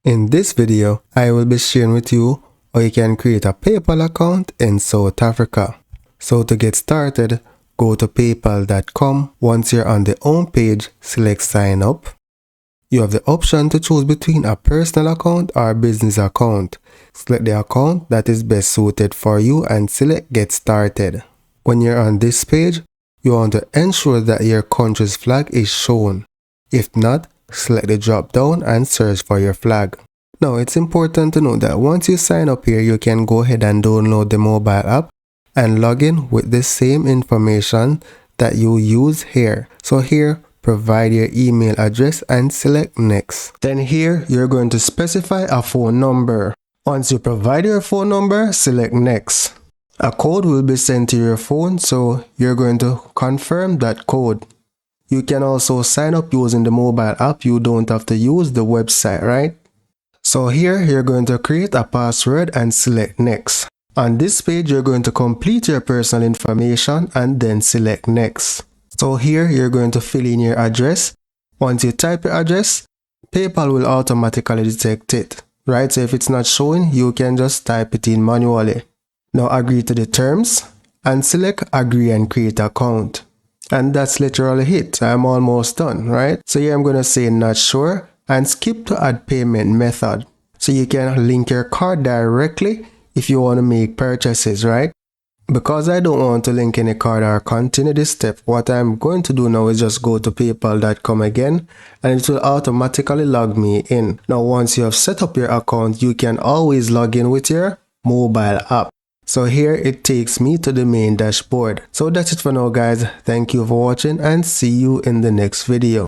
In this video, I will be sharing with you how you can create a PayPal account in South Africa. So to get started, go to paypal.com. Once you're on the home page, select sign up. You have the option to choose between a personal account or a business account. Select the account that is best suited for you and select get started. When you're on this page, you want to ensure that your country's flag is shown. If not, select the drop down and search for your flag. Now it's important to note that once you sign up here, you can go ahead and download the mobile app and log in with the same information that you use here. So here, provide your email address and select next. Then here, you're going to specify a phone number. Once you provide your phone number, select next. A code will be sent to your phone, so you're going to confirm that code. You can also sign up using the mobile app. You don't have to use the website, right? So here, you're going to create a password and select next. On this page, you're going to complete your personal information and then select next. So here, you're going to fill in your address. Once you type your address, PayPal will automatically detect it, right? So if it's not showing, you can just type it in manually. Now agree to the terms and select agree and create account. And that's literally it. I'm almost done, right? So here I'm going to say not sure and skip to add payment method. So you can link your card directly if you want to make purchases, right? Because I don't want to link any card or continue this step, what I'm going to do now is just go to paypal.com again and it will automatically log me in. Now once you have set up your account, you can always log in with your mobile app. So here it takes me to the main dashboard. So that's it for now guys. Thank you for watching and see you in the next video.